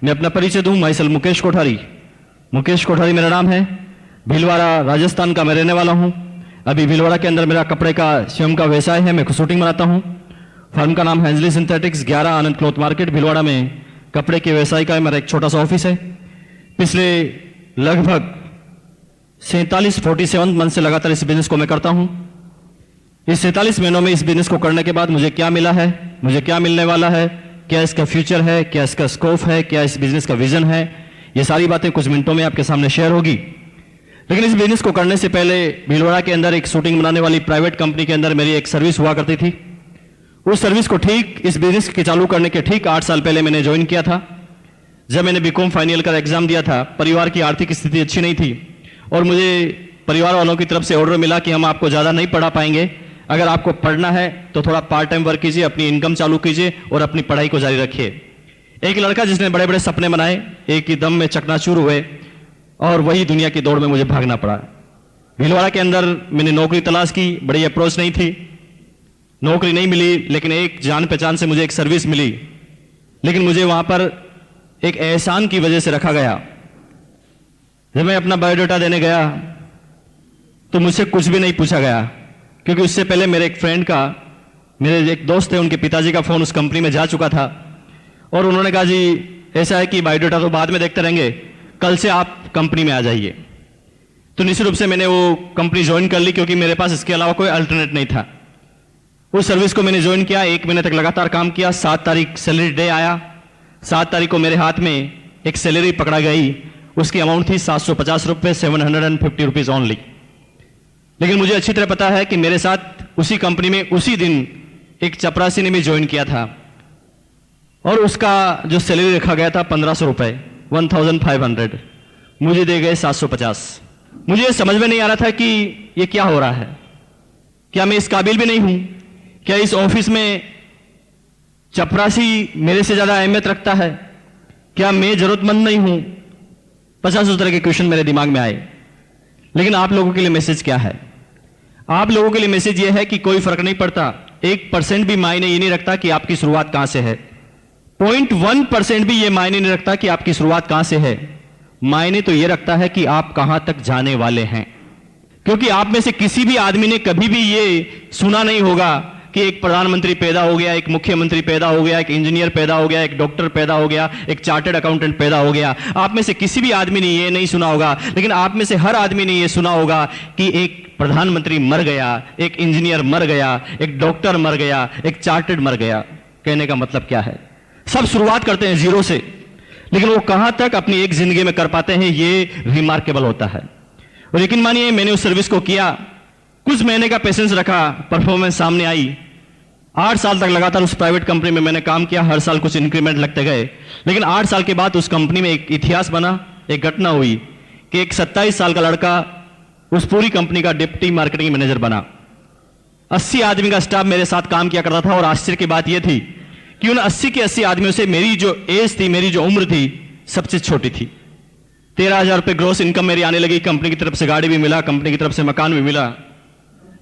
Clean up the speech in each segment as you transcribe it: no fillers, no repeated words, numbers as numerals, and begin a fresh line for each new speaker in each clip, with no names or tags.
मैं अपना परिचय दूं, माई सेल्फ मुकेश कोठारी। मुकेश कोठारी मेरा नाम है। भीलवाड़ा राजस्थान का मैं रहने वाला हूं। अभी भीलवाड़ा के अंदर मेरा कपड़े का स्वयं का व्यवसाय है। मैं शूटिंग बनाता हूं। फर्म का नाम है एंजली सिंथेटिक्स, 11 आनंद क्लॉथ मार्केट भीलवाड़ा में कपड़े के व्यवसाय का मेरा एक छोटा सा ऑफिस है। पिछले लगभग 47 मंथ से लगातार इस बिजनेस को मैं करता हूं। इस 47 महीनों में इस बिजनेस को करने के बाद मुझे क्या मिला है, मुझे क्या मिलने वाला है, क्या इसका फ्यूचर है, क्या इसका स्कोप है, क्या इस बिजनेस का विजन है, ये सारी बातें कुछ मिनटों में आपके सामने शेयर होगी। लेकिन इस बिजनेस को करने से पहले भीलवाड़ा के अंदर एक शूटिंग बनाने वाली प्राइवेट कंपनी के अंदर मेरी एक सर्विस हुआ करती थी। उस सर्विस को ठीक इस बिजनेस के चालू करने के ठीक 8 साल पहले मैंने ज्वाइन किया था। जब मैंने बीकॉम फाइनल का एग्जाम दिया था, परिवार की आर्थिक स्थिति अच्छी नहीं थी और मुझे परिवार वालों की तरफ से ऑर्डर मिला कि हम आपको ज़्यादा नहीं पढ़ा पाएंगे, अगर आपको पढ़ना है तो थोड़ा पार्ट टाइम वर्क कीजिए, अपनी इनकम चालू कीजिए और अपनी पढ़ाई को जारी रखिए। एक लड़का जिसने बड़े बड़े सपने बनाए, एक ही दम में चकनाचूर हुए और वही दुनिया की दौड़ में मुझे भागना पड़ा। भीलवाड़ा के अंदर मैंने नौकरी तलाश की, बड़ी अप्रोच नहीं थी, नौकरी नहीं मिली, लेकिन एक जान पहचान से मुझे एक सर्विस मिली। लेकिन मुझे वहां पर एक एहसान की वजह से रखा गया। जब मैं अपना बायोडाटा देने गया तो मुझसे कुछ भी नहीं पूछा गया, क्योंकि उससे पहले मेरे एक फ्रेंड का, मेरे एक दोस्त थे, उनके पिताजी का फोन उस कंपनी में जा चुका था और उन्होंने कहा जी ऐसा है कि बायोडाटा तो बाद में देखते रहेंगे, कल से आप कंपनी में आ जाइए। तो निश्चित रूप से मैंने वो कंपनी ज्वाइन कर ली, क्योंकि मेरे पास इसके अलावा कोई अल्टरनेट नहीं था। उस सर्विस को मैंने ज्वाइन किया, 1 महीने तक लगातार काम किया। 7 तारीख सैलरी डे आया। 7 तारीख को मेरे हाथ में एक सैलरी पकड़ा गई, उसकी अमाउंट थी 750 रुपये, 750 रुपीज ओनली। लेकिन मुझे अच्छी तरह पता है कि मेरे साथ उसी कंपनी में उसी दिन एक चपरासी ने भी ज्वाइन किया था और उसका जो सैलरी रखा गया था 1500 रुपए, 1500, मुझे दे गए 750। मुझे समझ में नहीं आ रहा था कि ये क्या हो रहा है। क्या मैं इस काबिल भी नहीं हूं? क्या इस ऑफिस में चपरासी मेरे से ज्यादा अहमियत रखता है? क्या मैं जरूरतमंद नहीं हूं? 50 तरह के क्वेश्चन मेरे दिमाग में आए। लेकिन आप लोगों के लिए मैसेज क्या है? आप लोगों के लिए मैसेज यह है कि कोई फर्क नहीं पड़ता, 1% भी मायने ये नहीं रखता कि आपकी शुरुआत कहां से है। 0.1% भी ये मायने नहीं रखता कि आपकी शुरुआत कहां से है। मायने तो ये रखता है कि आप कहां तक जाने वाले हैं। क्योंकि आप में से किसी भी आदमी ने कभी भी ये सुना नहीं होगा कि एक प्रधानमंत्री पैदा हो गया, एक मुख्यमंत्री पैदा हो गया, एक इंजीनियर पैदा हो गया, एक डॉक्टर पैदा हो गया, एक चार्टर्ड अकाउंटेंट पैदा हो गया। आप में से किसी भी आदमी ने ये नहीं सुना होगा। लेकिन आप में से हर आदमी ने ये सुना होगा कि एक प्रधानमंत्री मर गया, एक इंजीनियर मर गया, एक डॉक्टर मर गया, एक चार्टर्ड मर गया। कहने का मतलब क्या है? सब शुरुआत करते हैं जीरो से, लेकिन वो कहां तक अपनी एक जिंदगी में कर पाते हैं, ये रिमार्केबल होता है। और यकीन मानिए, मैंने उस सर्विस को किया, कुछ महीने का पेशेंस रखा, परफॉर्मेंस सामने आई। 8 साल तक लगातार उस प्राइवेट कंपनी में मैंने काम किया, हर साल कुछ इंक्रीमेंट लगते गए। लेकिन 8 साल के बाद उस कंपनी में एक इतिहास बना, एक घटना हुई कि एक 27 साल का लड़का उस पूरी कंपनी का डिप्टी मार्केटिंग मैनेजर बना। 80 आदमी का स्टाफ मेरे साथ काम किया करता था और आश्चर्य की बात यह थी कि उन 80 के 80 आदमियों से मेरी जो एज थी, मेरी जो उम्र थी, सबसे छोटी थी। 13,000 रुपये ग्रोस इनकम मेरी आने लगी। कंपनी की तरफ से गाड़ी भी मिला, कंपनी की तरफ से मकान भी मिला।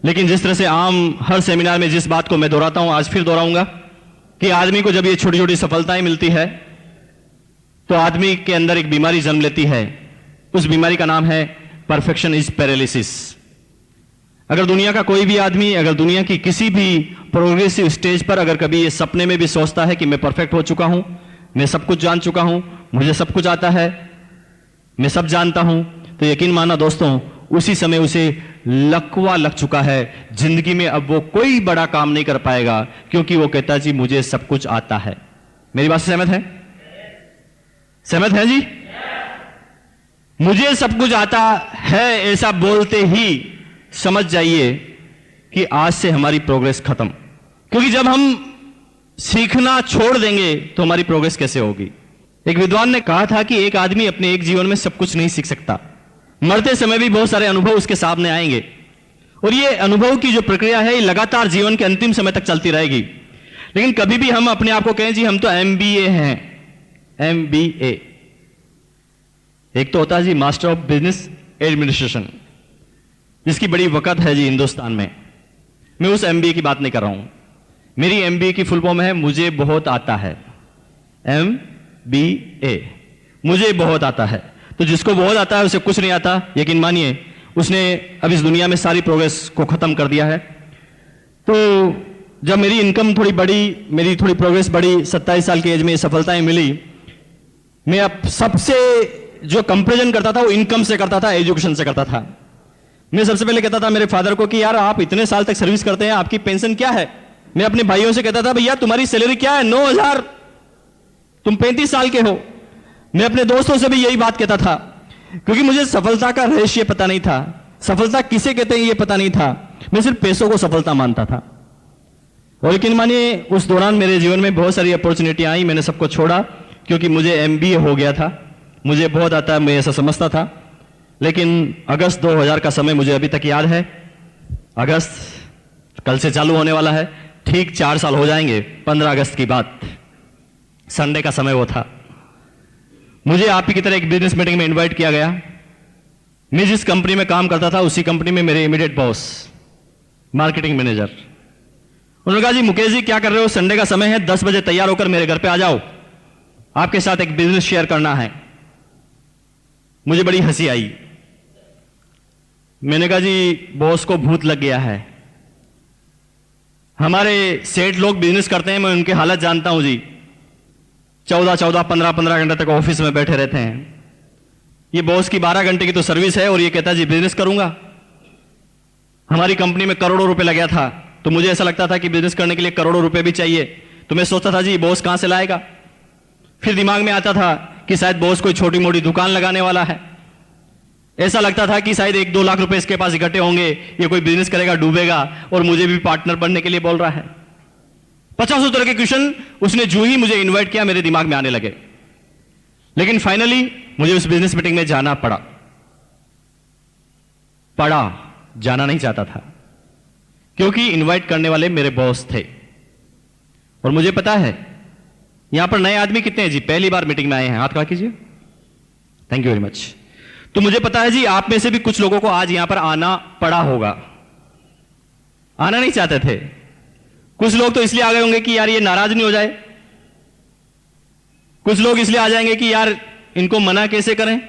लेकिन जिस तरह से आम हर सेमिनार में जिस बात को मैं दोहराता हूं, आज फिर दोहराऊंगा कि आदमी को जब ये छोटी छोटी सफलताएं मिलती है तो आदमी के अंदर एक बीमारी जन्म लेती है। उस बीमारी का नाम है परफेक्शन इज पैरालिसिस। अगर दुनिया का कोई भी आदमी, अगर दुनिया की किसी भी प्रोग्रेसिव स्टेज पर अगर कभी ये सपने में भी सोचता है कि मैं परफेक्ट हो चुका हूं, मैं सब कुछ जान चुका हूं, मुझे सब कुछ आता है, मैं सब जानता हूं, तो यकीन माना दोस्तों, उसी समय उसे लकवा लग चुका है। जिंदगी में अब वो कोई बड़ा काम नहीं कर पाएगा, क्योंकि वो कहता जी मुझे सब कुछ आता है। मेरी बात से सहमत है? सहमत है जी? मुझे सब कुछ आता है ऐसा बोलते ही समझ जाइए कि आज से हमारी प्रोग्रेस खत्म। क्योंकि जब हम सीखना छोड़ देंगे तो हमारी प्रोग्रेस कैसे होगी? एक विद्वान ने कहा था कि एक आदमी अपने एक जीवन में सब कुछ नहीं सीख सकता। मरते समय भी बहुत सारे अनुभव उसके सामने आएंगे और ये अनुभव की जो प्रक्रिया है, ये लगातार जीवन के अंतिम समय तक चलती रहेगी। लेकिन कभी भी हम अपने आप को कहें जी हम तो MBA हैं, MBA, एक तो होता है जी मास्टर ऑफ बिजनेस एडमिनिस्ट्रेशन, जिसकी बड़ी वक़्त है जी हिंदुस्तान में। मैं उस MBA की बात नहीं कर रहा हूं। मेरी MBA की फुल फॉर्म है मुझे बहुत आता है, MBA। मुझे बहुत आता है, तो जिसको बहुत आता है उसे कुछ नहीं आता, यकीन मानिए उसने अब इस दुनिया में सारी प्रोग्रेस को खत्म कर दिया है। तो जब मेरी इनकम थोड़ी बढ़ी, मेरी थोड़ी प्रोग्रेस बढ़ी, 27 साल की एज में सफलताएं मिली, मैं अब सबसे जो कंपैरिजन करता था वो इनकम से करता था, एजुकेशन से करता था। मैं सबसे पहले कहता था मेरे फादर को कि यार आप इतने साल तक सर्विस करते हैं, आपकी पेंशन क्या है? मैं अपने भाइयों से कहता था भैया तुम्हारी सैलरी क्या है? 9,000, तुम 35 साल के हो। मैं अपने दोस्तों से भी यही बात कहता था, क्योंकि मुझे सफलता का रहस्य पता नहीं था, सफलता किसे कहते हैं ये पता नहीं था। मैं सिर्फ पैसों को सफलता मानता था। और यकीन मानिए उस दौरान मेरे जीवन में बहुत सारी अपॉर्चुनिटी आई, मैंने सबको छोड़ा क्योंकि मुझे MBA हो गया था। मुझे बहुत आता है, मैं ऐसा समझता था। लेकिन अगस्त 2000 का समय मुझे अभी तक याद है। अगस्त कल से चालू होने वाला है, ठीक 4 साल हो जाएंगे 15 अगस्त की बात। संडे का समय वो था। मुझे आप ही की तरह एक बिजनेस मीटिंग में इनवाइट किया गया। मैं जिस कंपनी में काम करता था उसी कंपनी में मेरे इमीडिएट बॉस, मार्केटिंग मैनेजर, उन्होंने कहा जी मुकेश जी क्या कर रहे हो, संडे का समय है, 10 बजे तैयार होकर मेरे घर पे आ जाओ, आपके साथ एक बिजनेस शेयर करना है। मुझे बड़ी हंसी आई। मैंने कहा जी बॉस को भूत लग गया है, हमारे सेठ लोग बिजनेस करते हैं, मैं उनकी हालत जानता हूं जी, 14-14, 15-15 घंटे तक ऑफिस में बैठे रहते हैं। ये बॉस की 12 घंटे की तो सर्विस है और ये कहता जी बिजनेस करूंगा। हमारी कंपनी में करोड़ों रुपए लगा था, तो मुझे ऐसा लगता था कि बिजनेस करने के लिए करोड़ों रुपए भी चाहिए। तो मैं सोचता था जी बॉस कहां से लाएगा। फिर दिमाग में आता था कि शायद बॉस कोई छोटी मोटी दुकान लगाने वाला है। ऐसा लगता था कि शायद 1-2 लाख रुपए इसके पास इकट्ठे होंगे, ये कोई बिजनेस करेगा, डूबेगा और मुझे भी पार्टनर बनने के लिए बोल रहा है। 50 तरह के क्वेश्चन उसने जो ही मुझे इन्वाइट किया मेरे दिमाग में आने लगे। लेकिन फाइनली मुझे उस बिजनेस मीटिंग में जाना पड़ा। जाना नहीं चाहता था क्योंकि इनवाइट करने वाले मेरे बॉस थे। और मुझे पता है यहां पर नए आदमी कितने हैं जी, पहली बार मीटिंग में आए हैं, हाथ खड़ा कीजिए, थैंक यू वेरी मच। तो मुझे पता है जी आप में से भी कुछ लोगों को आज यहां पर आना पड़ा होगा। आना नहीं चाहते थे। कुछ लोग तो इसलिए आ गए होंगे कि यार ये नाराज नहीं हो जाए, कुछ लोग इसलिए आ जाएंगे कि यार इनको मना कैसे करें,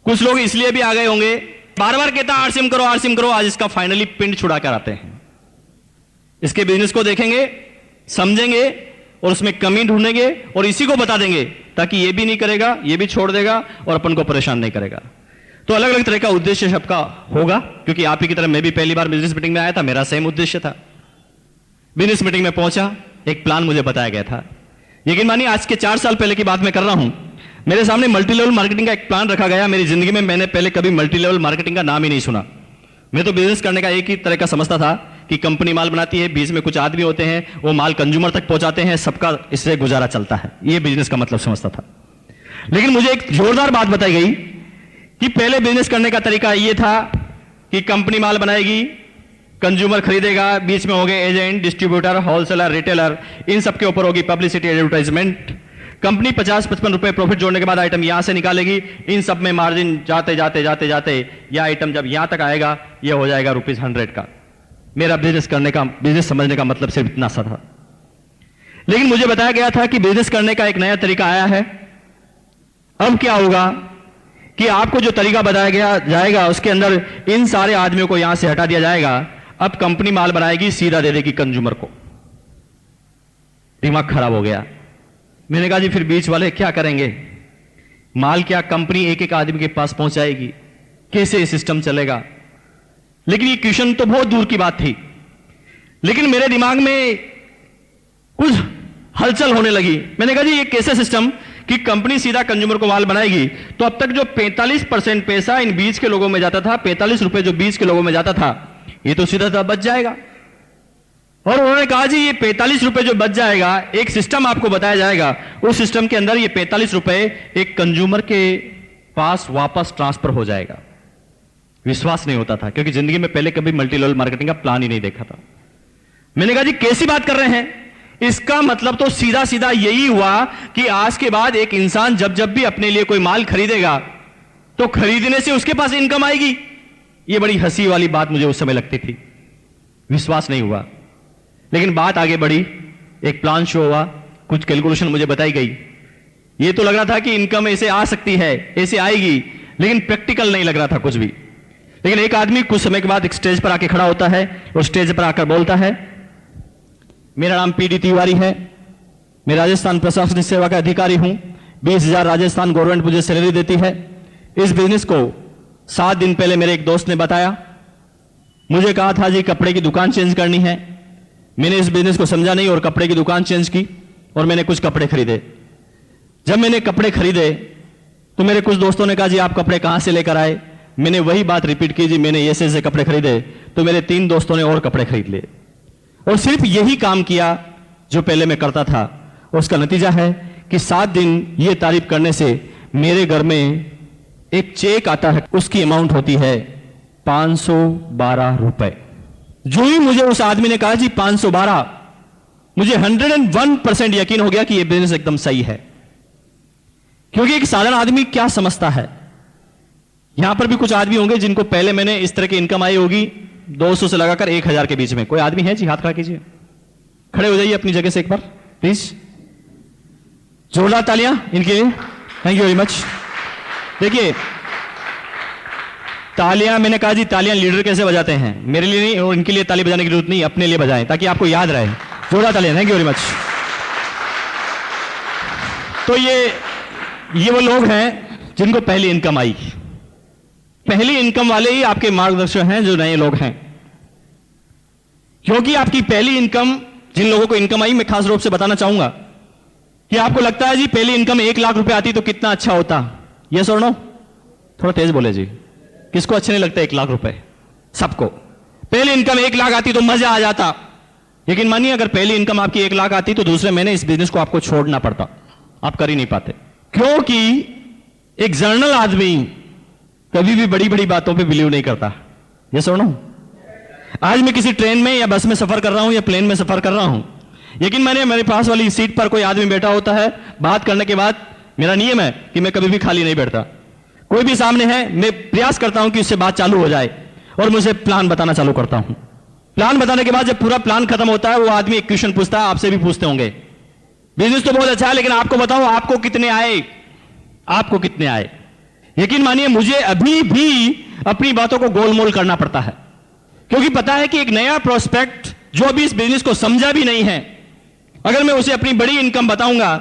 कुछ लोग इसलिए भी आ गए होंगे, बार बार कहता आरसीएम करो आरसीएम करो, आज इसका फाइनली पिंड छुड़ा कर आते हैं। इसके बिजनेस को देखेंगे, समझेंगे और उसमें कमी ढूंढेंगे और इसी को बता देंगे ताकि ये भी नहीं करेगा, ये भी छोड़ देगा और अपन को परेशान नहीं करेगा। तो अलग अलग तरह का उद्देश्य सबका होगा, क्योंकि आप ही की तरह मैं भी पहली बार बिजनेस मीटिंग में आया था, मेरा सेम उद्देश्य था। बिजनेस मीटिंग में पहुंचा, एक प्लान मुझे बताया गया था। यकीन मानिए आज के 4 साल पहले की बात मैं कर रहा हूं। मेरे सामने मल्टी लेवल मार्केटिंग का एक प्लान रखा गया। मेरी जिंदगी में मैंने पहले कभी मल्टी लेवल मार्केटिंग का नाम ही नहीं सुना। मैं तो बिजनेस करने का एक ही तरह का समझता था कि कंपनी माल बनाती है, बीच में कुछ आदमी होते हैं, वो माल कंज्यूमर तक पहुंचाते हैं, सबका इससे गुजारा चलता है, ये बिजनेस का मतलब समझता था। लेकिन मुझे एक जोरदार बात बताई गई कि पहले बिजनेस करने का तरीका ये था कि कंपनी माल बनाएगी, कंज्यूमर खरीदेगा, बीच में होंगे एजेंट, डिस्ट्रीब्यूटर, होलसेलर, रिटेलर, इन सबके ऊपर होगी पब्लिसिटी, एडवर्टाइजमेंट। कंपनी 50-55 रुपए प्रॉफिट जोड़ने के बाद आइटम यहां से निकालेगी, इन सब में मार्जिन जाते जाते जाते जाते यह आइटम जब यहां तक आएगा यह हो जाएगा ₹100 का। मेरा बिजनेस करने का, बिजनेस समझने का मतलब सिर्फ इतना सा था। लेकिन मुझे बताया गया था कि बिजनेस करने का एक नया तरीका आया है। अब क्या होगा कि आपको जो तरीका बताया गया जाएगा उसके अंदर इन सारे आदमियों को यहां से हटा दिया जाएगा। अब कंपनी माल बनाएगी, सीधा दे देगी कंज्यूमर को। दिमाग खराब हो गया। मैंने कहा जी फिर बीच वाले क्या करेंगे, माल क्या कंपनी एक एक आदमी के पास पहुंचाएगी, कैसे ये सिस्टम चलेगा। लेकिन ये क्वेश्चन तो बहुत दूर की बात थी। लेकिन मेरे दिमाग में कुछ हलचल होने लगी। मैंने कहा जी ये कैसे सिस्टम कि कंपनी सीधा कंज्यूमर को माल बनाएगी, तो अब तक जो 45% पैसा इन बीच के लोगों में जाता था, 45 रुपए जो बीच के लोगों में जाता था, ये तो सीधा बच जाएगा। और उन्होंने कहा जी ये 45 रुपए जो बच जाएगा, एक सिस्टम आपको बताया जाएगा, उस सिस्टम के अंदर ये 45 रुपए एक कंज्यूमर के पास वापस ट्रांसफर हो जाएगा। विश्वास नहीं होता था क्योंकि जिंदगी में पहले कभी मल्टी लेवल मार्केटिंग का प्लान ही नहीं देखा था। मैंने कहा जी कैसी बात कर रहे हैं, इसका मतलब तो सीधा सीधा यही हुआ कि आज के बाद एक इंसान जब जब भी अपने लिए कोई माल खरीदेगा तो खरीदने से उसके पास इनकम आएगी। यह बड़ी हंसी वाली बात मुझे उस समय लगती थी, विश्वास नहीं हुआ। लेकिन बात आगे बढ़ी, एक प्लान शो हुआ, कुछ कैलकुलेशन मुझे बताई गई ये तो लग रहा था कि इनकम ऐसे आ सकती है, ऐसे आएगी, लेकिन प्रैक्टिकल नहीं लग रहा था कुछ भी। लेकिन एक आदमी कुछ समय के बाद एक स्टेज पर आके खड़ा होता है और स्टेज पर आकर बोलता है, मेरा नाम पीडी तिवारी है, मैं राजस्थान प्रशासनिक सेवा का अधिकारी हूं, 20,000 राजस्थान गवर्नमेंट मुझे सैलरी देती है। इस बिजनेस को 7 दिन पहले मेरे एक दोस्त ने बताया, मुझे कहा था जी कपड़े की दुकान चेंज करनी है। मैंने इस बिजनेस को समझा नहीं और कपड़े की दुकान चेंज की और मैंने कुछ कपड़े खरीदे। जब मैंने कपड़े खरीदे तो मेरे कुछ दोस्तों ने कहा जी आप कपड़े कहां से लेकर आए। मैंने वही बात रिपीट की, जी मैंने ऐसे कपड़े खरीदे। तो मेरे 3 दोस्तों ने और कपड़े खरीद लिए और सिर्फ यही काम किया जो पहले मैं करता था। उसका नतीजा है कि 7 दिन ये तारीफ करने से मेरे घर में एक चेक आता है, उसकी अमाउंट होती है 512 रुपए। जो ही मुझे उस आदमी ने कहा जी 512, मुझे 101% यकीन हो गया कि यह बिजनेस एकदम सही है। क्योंकि एक साधारण आदमी क्या समझता है, यहां पर भी कुछ आदमी होंगे जिनको पहले मैंने इस तरह की इनकम आई होगी 200 से लगाकर 1000 के बीच में। कोई आदमी है जी? हाथ खड़ा कीजिए, खड़े हो जाइए अपनी जगह से एक बार प्लीज। जोरदार तालियां इनके लिए, थैंक यू वेरी मच। देखिए तालियां, मैंने कहा जी तालियां लीडर कैसे बजाते हैं, मेरे लिए नहीं और इनके लिए ताली बजाने की जरूरत नहीं, अपने लिए बजाएं ताकि आपको याद रहे। जोरदार तालियां, थैंक यू वेरी मच। तो ये वो लोग हैं जिनको पहली इनकम आई। पहली इनकम वाले ही आपके मार्गदर्शक हैं जो नए लोग हैं। क्योंकि आपकी पहली इनकम, जिन लोगों को इनकम आई, मैं खास रूप से बताना चाहूंगा कि आपको लगता है जी पहली इनकम 1 लाख रुपए आती तो कितना अच्छा होता। यस और नो? थोड़ा तेज बोले जी। किसको अच्छे नहीं लगता 1 लाख रुपए? सबको। पहली इनकम 1 लाख आती तो मजा आ जाता। लेकिन मानिए अगर पहली इनकम आपकी 1 लाख आती तो दूसरे महीने इस बिजनेस को आपको छोड़ना पड़ता, आप कर ही नहीं पाते। क्योंकि एक जर्नल आदमी कभी भी बड़ी बड़ी बातों पे बिलीव नहीं करता। ये सुनो, आज मैं किसी ट्रेन में या बस में सफर कर रहा हूं या प्लेन में सफर कर रहा हूं, लेकिन मेरे पास वाली सीट पर कोई आदमी बैठा होता है, बात करने के बाद मेरा नियम है कि मैं कभी भी खाली नहीं बैठता। कोई भी सामने है, मैं प्रयास करता हूं कि उससे बात चालू हो जाए और मुझे प्लान बताना चालू करता हूं। प्लान बताने के बाद जब पूरा प्लान खत्म होता है, वो आदमी एक क्वेश्चन पूछता है, आपसे भी पूछते होंगे, बिजनेस तो बहुत अच्छा है लेकिन आपको बताओ आपको कितने आए, आपको कितने आए। यकीन मानिए मुझे अभी भी अपनी बातों को गोलमोल करना पड़ता है, क्योंकि पता है कि एक नया प्रोस्पेक्ट जो अभी इस बिजनेस को समझा भी नहीं है, अगर मैं उसे अपनी बड़ी इनकम बताऊंगा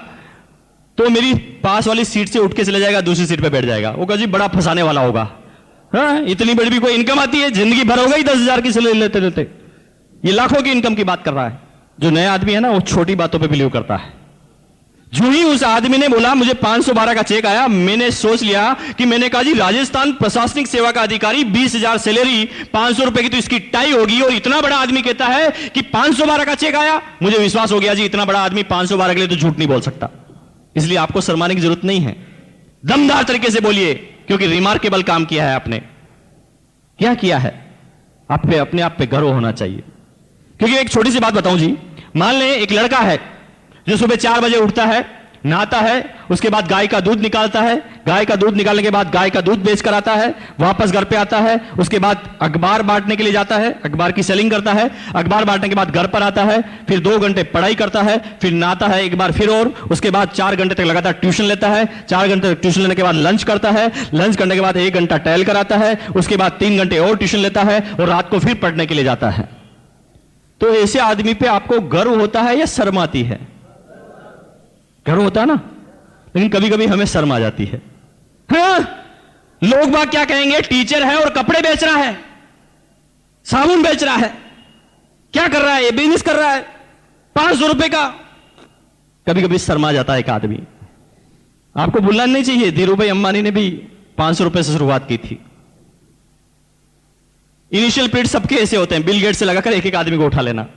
तो मेरी पास वाली सीट से उठ के चले जाएगा, दूसरी सीट पे बैठ जाएगा। वो कहा जी बड़ा फंसाने वाला होगा। हाँ, इतनी बड़ी भी कोई इनकम आती है? जिंदगी भर हो गई 10,000 की सैलरी लेते लेते। ये लाखों की इनकम की बात कर रहा है। जो नया आदमी है ना, वो छोटी बातों पे बिलीव करता है। जो ही उस आदमी ने बोला मुझे 512 का चेक आया, मैंने सोच लिया कि मैंने कहा जी राजस्थान प्रशासनिक सेवा का अधिकारी, 20,000 सैलरी, 500 रुपए की तो इसकी टाई होगी, और इतना बड़ा आदमी कहता है कि 512 का चेक आया। मुझे विश्वास हो गया जी इतना बड़ा आदमी 512 के लिए तो झूठ नहीं बोल सकता। इसलिए आपको शर्माने की जरूरत नहीं है, दमदार तरीके से बोलिए, क्योंकि रिमार्केबल काम किया है आपने। क्या किया है? आप पे अपने आप पे गर्व होना चाहिए। क्योंकि एक छोटी सी बात बताऊं जी, मान लें एक लड़का है जो सुबह 4 बजे उठता है, नहाता है, उसके बाद गाय का दूध निकालता है, गाय का दूध निकालने के बाद गाय का दूध बेच कर आता है, वापस घर पे आता है, उसके बाद अखबार बांटने के लिए जाता है, अखबार की सेलिंग करता है, अखबार बांटने के बाद घर पर आता है, फिर 2 घंटे पढ़ाई करता है, फिर नहाता है एक बार फिर, और उसके बाद 4 घंटे तक लगातार ट्यूशन लेता है, 4 घंटे तक ट्यूशन लेने के बाद लंच करता है, लंच करने के बाद 1 घंटा टहल कर आता है, उसके बाद 3 घंटे और ट्यूशन लेता है और रात को फिर पढ़ने के लिए जाता है। तो ऐसे आदमी पे आपको गर्व होता है या शर्म आती है? गर्व होता है ना, लेकिन कभी कभी हमें शर्म आ जाती है। हाँ, लोग बाग क्या कहेंगे, टीचर है और कपड़े बेच रहा है, साबुन बेच रहा है, क्या कर रहा है, ये बिजनेस कर रहा है 500 रुपए का। कभी कभी शर्मा जाता है एक आदमी। आपको भूलना नहीं चाहिए, धीरूभाई अंबानी ने भी 500 रुपए से शुरुआत की थी। इनिशियल पीरियड सबके ऐसे होते हैं, बिल गेट से लगाकर एक एक आदमी को उठा लेना।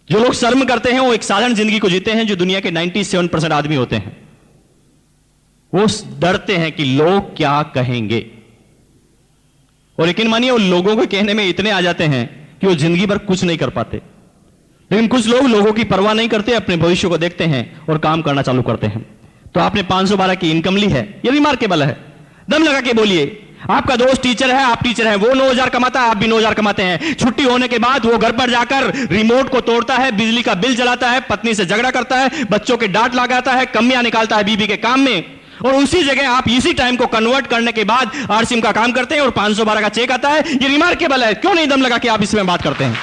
जो लोग शर्म करते हैं वो एक साधारण जिंदगी को जीते हैं, जो दुनिया के 97% आदमी होते हैं वो डरते हैं कि लोग क्या कहेंगे, और यकीन मानिए वो लोगों के कहने में इतने आ जाते हैं कि वो जिंदगी भर कुछ नहीं कर पाते। लेकिन कुछ लोग लोगों की परवाह नहीं करते, अपने भविष्य को देखते हैं और काम करना चालू करते हैं। तो आपने 512 की इनकम ली है, ये रिमार्केबल है। दम लगा के बोलिए, आपका दोस्त टीचर है, आप टीचर हैं, वो 9,000 कमाता है, आप भी 9,000 कमाते हैं। छुट्टी होने के बाद वो घर पर जाकर रिमोट को तोड़ता है, बिजली का बिल जलाता है, पत्नी से झगड़ा करता है, बच्चों के डांट लगाता है, कमियां निकालता है बीबी के काम में, और उसी जगह आप इसी टाइम को कन्वर्ट करने के बाद आरसीएम का काम करते हैं और 512 का चेक आता है। ये रिमार्केबल है। क्यों नहीं दम लगा के आप इसमें बात करते हैं?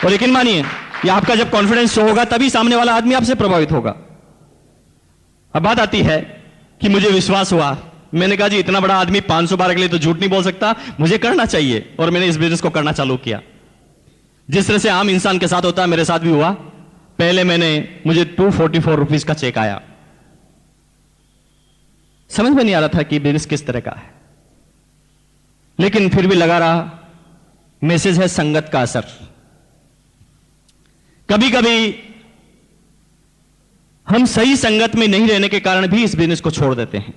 और यकीन मानिए, ये आपका जब कॉन्फिडेंस शो होगा तभी सामने वाला आदमी आपसे प्रभावित होगा। अब बात आती है कि मुझे विश्वास हुआ, मैंने कहा जी इतना बड़ा आदमी 512 के लिए तो झूठ नहीं बोल सकता, मुझे करना चाहिए, और मैंने इस बिजनेस को करना चालू किया। जिस तरह से आम इंसान के साथ होता है मेरे साथ भी हुआ। पहले मुझे 244 रुपीज का चेक आया। समझ में नहीं आ रहा था कि बिजनेस किस तरह का है, लेकिन फिर भी लगा रहा। मैसेज है संगत का असर। कभी कभी हम सही संगत में नहीं रहने के कारण भी इस बिजनेस को छोड़ देते हैं।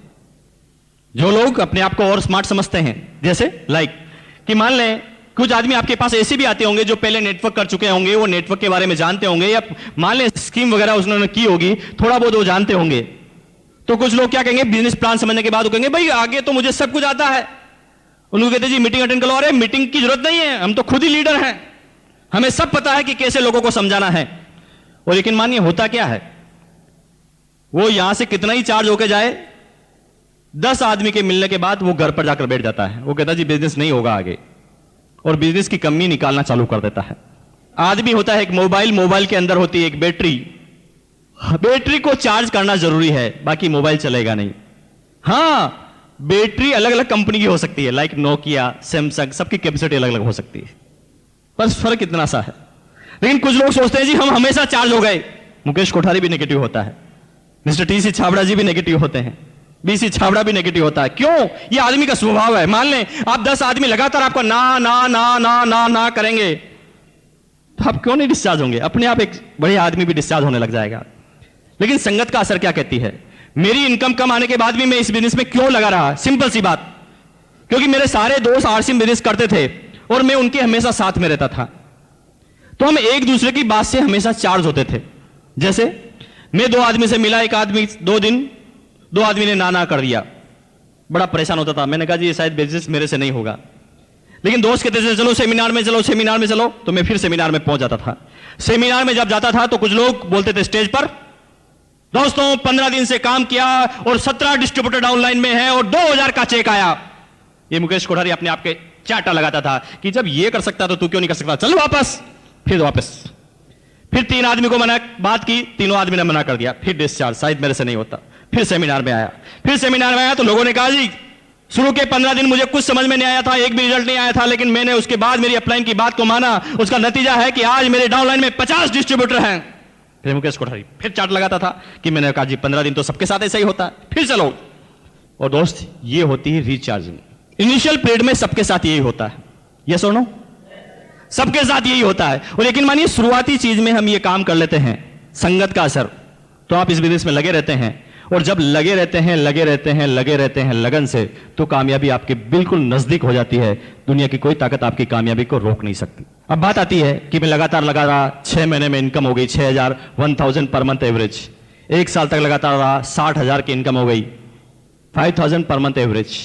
जो लोग अपने आप को और स्मार्ट समझते हैं, जैसे कि मान लें कुछ आदमी आपके पास ऐसे भी आते होंगे जो पहले नेटवर्क कर चुके होंगे, वो नेटवर्क के बारे में जानते होंगे, या मान लें स्कीम वगैरह उन्होंने की होगी, थोड़ा बहुत वो जानते होंगे। तो कुछ लोग क्या कहेंगे, बिजनेस प्लान समझने के बाद वो कहेंगे भाई आगे तो मुझे सब कुछ आता है। उनको कहते जी मीटिंग अटेंड करो। अरे मीटिंग की जरूरत नहीं है, हम तो खुद ही लीडर हैं, हमें सब पता है कि कैसे लोगों को समझाना है। और लेकिन मानिए होता क्या है, वो यहां से कितना ही चार्ज होके जाए, 10 आदमी के मिलने के बाद वो घर पर जाकर बैठ जाता है। वो कहता जी बिजनेस नहीं होगा आगे, और बिजनेस की कमी निकालना चालू कर देता है। आदमी होता है एक मोबाइल के अंदर होती है एक बैटरी। बैटरी को चार्ज करना जरूरी है, बाकी मोबाइल चलेगा नहीं। हां, बैटरी अलग अलग कंपनी की हो सकती है, लाइक नोकिया, सैमसंग, सबकी कैपेसिटी अलग अलग हो सकती है, बस फर्क इतना सा है। लेकिन कुछ लोग सोचते हैं जी हम हमेशा चार्ज हो गए। मुकेश कोठारी भी नेगेटिव होता है, मिस्टर टीसी छाबड़ा जी भी नेगेटिव होते हैं, बीसी छाबड़ा भी नेगेटिव होता है। क्यों? ये आदमी का स्वभाव है। मान लें आप 10 आदमी लगातार आपको ना ना ना ना ना ना करेंगे, तो आप क्यों नहीं डिस्चार्ज होंगे? अपने आप एक बड़े आदमी भी डिस्चार्ज होने लग जाएगा। लेकिन संगत का असर क्या कहती है? मेरी इनकम कम आने के बाद भी मैं इस बिजनेस में क्यों लगा रहा? सिंपल सी बात, क्योंकि मेरे सारे दोस्त आरसीएम बिजनेस करते थे और मैं उनके हमेशा साथ में रहता था, तो हम एक दूसरे की बात से हमेशा चार्ज होते थे। जैसे मैं 2 आदमी से मिला, एक आदमी 2 दिन 2 आदमी ने ना ना कर दिया, बड़ा परेशान होता था। मैंने कहा जी ये शायद बिजनेस मेरे से नहीं होगा, लेकिन दोस्त कहते थे चलो सेमिनार में चलो, सेमिनार में चलो, तो मैं फिर सेमिनार में पहुंच जाता था। सेमिनार में जब जाता था तो कुछ लोग बोलते थे स्टेज पर, दोस्तों 15 दिन से काम किया और 17 डिस्ट्रीब्यूटर डाउनलाइन में है और 2,000 का चेक आया। ये मुकेश कोठारी अपने आप के चाटा लगाता था कि जब ये कर सकता तो तू क्यों नहीं कर सकता, चल वापस। फिर वापस, फिर 3 आदमी को मना बात की, तीनों आदमी ने मना कर दिया, फिर डिस्चार्ज, शायद मेरे से नहीं होता। फिर सेमिनार में आया, तो लोगों ने कहा जी शुरू के 15 दिन मुझे कुछ समझ में नहीं आया था, एक भी रिजल्ट नहीं आया था, लेकिन मैंने उसके बाद मेरी अपलाइन की बात को माना, उसका नतीजा है कि आज मेरे डाउनलाइन में 50 डिस्ट्रीब्यूटर हैं। फिर मुकेश कोठारी फिर चार्ट लगाता था कि मैंने कहा जी 15 दिन तो सबके साथ ऐसा ही होता है, फिर चलो। और दोस्त ये होती है रिचार्जिंग। इनिशियल पीरियड में सबके साथ यही होता है, यस और नो? सबके साथ यही होता है। और लेकिन मानिए शुरुआती चीज में हम ये काम कर लेते हैं, संगत का असर, तो आप इस बिजनेस में लगे रहते हैं, और जब लगे रहते हैं लगन से, तो कामयाबी आपके बिल्कुल नजदीक हो जाती है। दुनिया की कोई ताकत आपकी कामयाबी को रोक नहीं सकती। अब बात आती है कि मैं लगातार लगा रहा, 6 महीने में इनकम हो गई 6,000, 1,000 पर मंथ एवरेज। 1 साल तक लगातार रहा, 60,000 की इनकम हो गई, 5,000 पर मंथ एवरेज।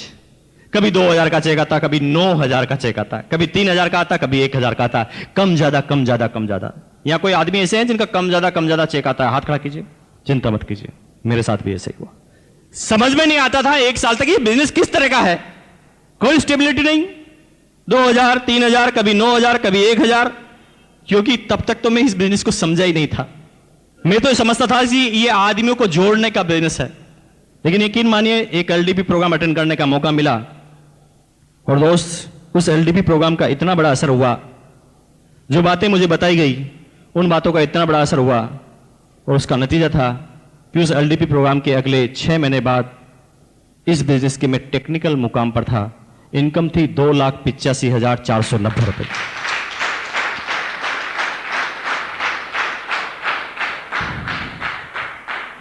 कभी 2,000 का चेक आता, कभी 9,000 का चेक आता, कभी 3,000 का आता, कभी 1,000 का आता, कम ज्यादा। यहां कोई आदमी ऐसे हैं जिनका कम ज्यादा चेक आता है? हाथ खड़ा कीजिए, चिंता मत कीजिए, मेरे साथ भी ऐसे ही हुआ। समझ में नहीं आता था 1 साल तक ये बिजनेस किस तरह का है, कोई स्टेबिलिटी नहीं, 2,000, 3,000, कभी 9,000, कभी 1,000, क्योंकि तब तक तो मैं इस बिजनेस को समझा ही नहीं था। मैं तो समझता था कि ये आदमियों को जोड़ने का बिजनेस है। लेकिन यकीन मानिए, एक एलडीपी प्रोग्राम अटेंड करने का मौका मिला, और दोस्त उस एलडीपी प्रोग्राम का इतना बड़ा असर हुआ, जो बातें मुझे बताई गई उन बातों का इतना बड़ा असर हुआ, और उसका नतीजा था कि उस एलडीपी प्रोग्राम के अगले 6 महीने बाद इस बिजनेस के मैं टेक्निकल मुकाम पर था। इनकम थी 2,85,490 रुपए।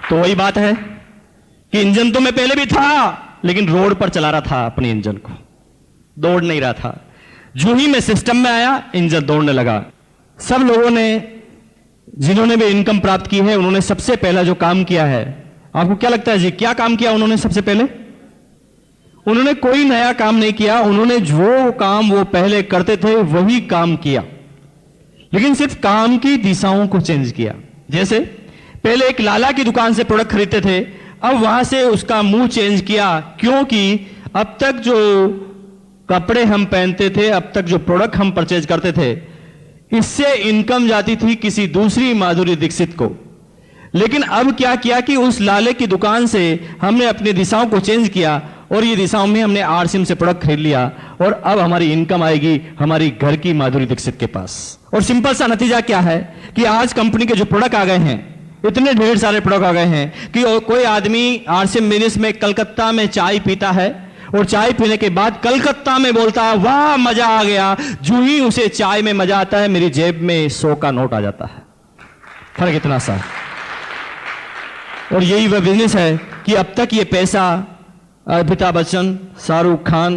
तो वही बात है कि इंजन तो मैं पहले भी था, लेकिन रोड पर चला रहा था अपने इंजन को, दौड़ नहीं रहा था। जो ही मैं सिस्टम में आया, इंजन दौड़ने लगा। सब लोगों ने जिन्होंने भी इनकम प्राप्त की है, उन्होंने सबसे पहला जो काम किया है, आपको क्या लगता है जी, क्या काम किया उन्होंने? सबसे पहले उन्होंने कोई नया काम नहीं किया, उन्होंने जो काम वो पहले करते थे वही काम किया, लेकिन सिर्फ काम की दिशाओं को चेंज किया। जैसे पहले एक लाला की दुकान से प्रोडक्ट खरीदते थे, अब वहां से उसका मुंह चेंज किया, क्योंकि अब तक जो कपड़े हम पहनते थे, अब तक जो प्रोडक्ट हम परचेज करते थे, इससे इनकम जाती थी किसी दूसरी माधुरी दीक्षित को। लेकिन अब क्या किया कि उस लाले की दुकान से हमने अपनी दिशाओं को चेंज किया और ये दिशाओं में हमने आरसीएम से प्रोडक्ट खरीद लिया और अब हमारी इनकम आएगी हमारी घर की माधुरी दीक्षित के पास। और सिंपल सा नतीजा क्या है कि आज कंपनी के जो प्रोडक्ट आ गए हैं, इतने ढेर सारे प्रोडक्ट आ गए हैं कि कोई आदमी आरसीएम बिजनेस में कलकत्ता में चाय पीता है और चाय पीने के बाद कलकत्ता में बोलता है वाह मजा आ गया, जो ही उसे चाय में मजा आता है मेरी जेब में 100 का नोट आ जाता है। फर्क इतना सा। और यही वह बिजनेस है कि अब तक ये पैसा अमिताभ बच्चन, शाहरुख खान,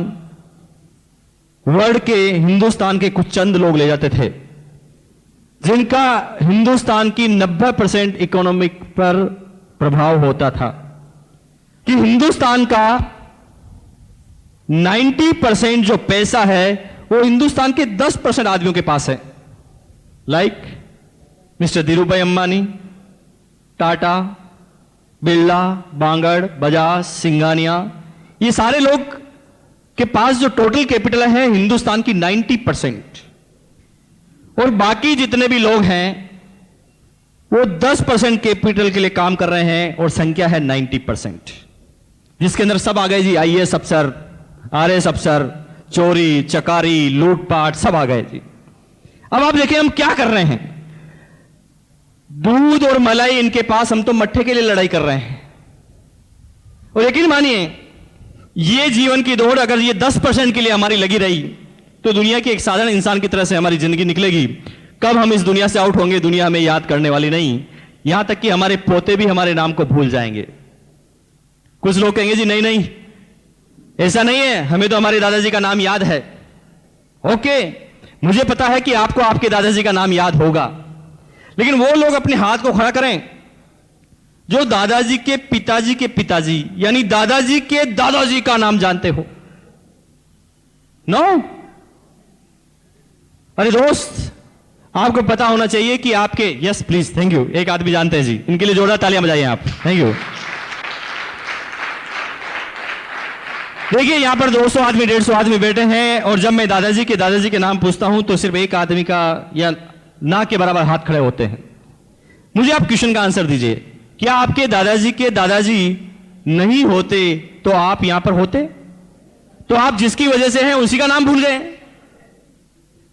वर्ल्ड के, हिंदुस्तान के कुछ चंद लोग ले जाते थे, जिनका हिंदुस्तान की 90% इकोनॉमिक पर प्रभाव होता था, कि हिंदुस्तान का 90% जो पैसा है वो हिंदुस्तान के 10% आदमियों के पास है। लाइक मिस्टर धीरूभाई अंबानी, टाटा, बिरला, बांगड़, बजाज, सिंघानिया, ये सारे लोग के पास जो टोटल कैपिटल है हिंदुस्तान की 90%, और बाकी जितने भी लोग हैं वो 10% कैपिटल के लिए काम कर रहे हैं और संख्या है 90%, जिसके अंदर सब आ गए जी, आईएएस अफसर, आरएएस अफसर, चोरी चकारी लूटपाट सब आ गए जी। अब आप देखिए हम क्या कर रहे हैं, दूध और मलाई इनके पास, हम तो मट्ठे के लिए लड़ाई कर रहे हैं। और यकीन मानिए ये जीवन की दौड़ अगर ये 10% के लिए हमारी लगी रही तो दुनिया के एक साधारण इंसान की तरह से हमारी जिंदगी निकलेगी। कब हम इस दुनिया से आउट होंगे दुनिया हमें याद करने वाली नहीं, यहां तक कि हमारे पोते भी हमारे नाम को भूल जाएंगे। कुछ लोग कहेंगे जी नहीं नहीं ऐसा नहीं है, हमें तो हमारे दादाजी का नाम याद है। ओके, मुझे पता है कि आपको आपके दादाजी का नाम याद होगा, लेकिन वो लोग अपने हाथ को खड़ा करें जो दादाजी के पिताजी यानी दादाजी के दादाजी का नाम जानते हो। नो अरे दोस्त, आपको पता होना चाहिए कि आपके, यस प्लीज, थैंक यू, एक आदमी जानते हैं जी, इनके लिए जोरदार तालियां बजाइए आप, थैंक यू। देखिए यहां पर 200 आदमी 150 आदमी बैठे हैं, और जब मैं दादाजी के नाम पूछता हूं तो सिर्फ एक आदमी का या ना के बराबर हाथ खड़े होते हैं। मुझे आप क्वेश्चन का आंसर दीजिए, क्या आपके दादाजी नहीं होते तो आप यहां पर होते? तो आप जिसकी वजह से हैं उसी का नाम भूल गए,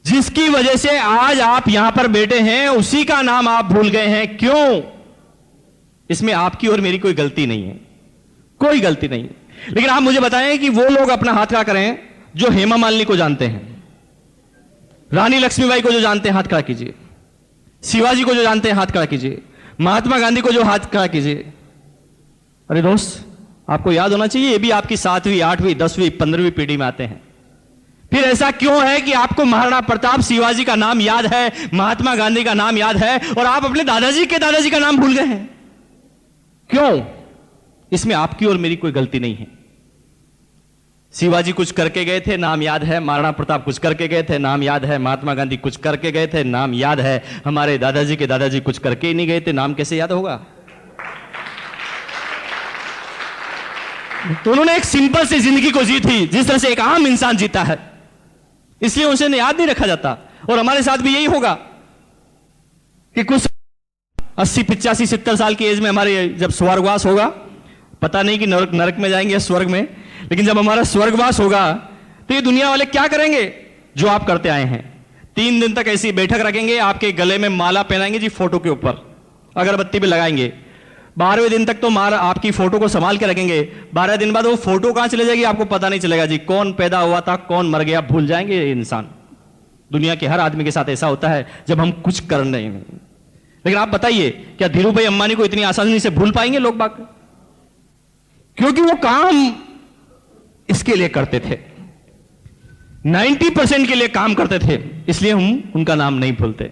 जिसकी वजह से आज आप यहां पर बैठे हैं उसी का नाम आप भूल गए हैं। क्यों? इसमें आपकी और मेरी कोई गलती नहीं है, कोई गलती नहीं। लेकिन आप मुझे बताएं कि वो लोग अपना हाथ खड़ा करें जो हेमा मालिनी को जानते हैं, रानी लक्ष्मीबाई को जो जानते हैं हाथ खड़ा कीजिए, शिवाजी को जो जानते हैं हाथ खड़ा कीजिए, महात्मा गांधी को जो हाथ खड़ा कीजिए। अरे दोस्त, आपको याद होना चाहिए ये भी आपकी 7वीं 8वीं 10वीं 15वीं पीढ़ी में आते हैं। फिर ऐसा क्यों है कि आपको महाराणा प्रताप शिवाजी का नाम याद है, महात्मा गांधी का नाम याद है, और आप अपने दादाजी का नाम भूल गए हैं? क्यों? इसमें आपकी और मेरी कोई गलती नहीं है। शिवाजी कुछ करके गए थे, नाम याद है, महाराणा प्रताप कुछ करके गए थे, नाम याद है, महात्मा गांधी कुछ करके गए थे, नाम याद है, हमारे दादाजी के दादाजी कुछ करके ही नहीं गए थे, नाम कैसे याद होगा? तो उन्होंने एक सिंपल सी जिंदगी को जी थी जिस तरह से एक आम इंसान जीता है, इसलिए उसे याद नहीं रखा जाता। और हमारे साथ भी यही होगा कि कुछ 80 85 70 साल की एज में हमारे जब स्वर्गवास होगा, पता नहीं कि नरक में जाएंगे या स्वर्ग में, लेकिन जब हमारा स्वर्गवास होगा तो ये दुनिया वाले क्या करेंगे? जो आप करते आए हैं, 3 दिन तक ऐसी बैठक रखेंगे, आपके गले में माला पहनाएंगे जी, फोटो के ऊपर अगरबत्ती भी लगाएंगे। 12वें दिन तक तो आपकी फोटो को संभाल के रखेंगे। 12 दिन बाद वो फोटो कहां चले जाएगी आपको पता नहीं चलेगा जी, कौन पैदा हुआ था कौन मर गया भूल जाएंगे ये इंसान। दुनिया के हर आदमी के साथ ऐसा होता है जब हम कुछ कर रहे हैं। लेकिन आप बताइए, क्या धीरूभाई अंबानी को इतनी आसानी से भूल पाएंगे लोग बाग? क्योंकि वो काम इसके लिए करते थे, 90% के लिए काम करते थे, इसलिए हम उनका नाम नहीं भूलते।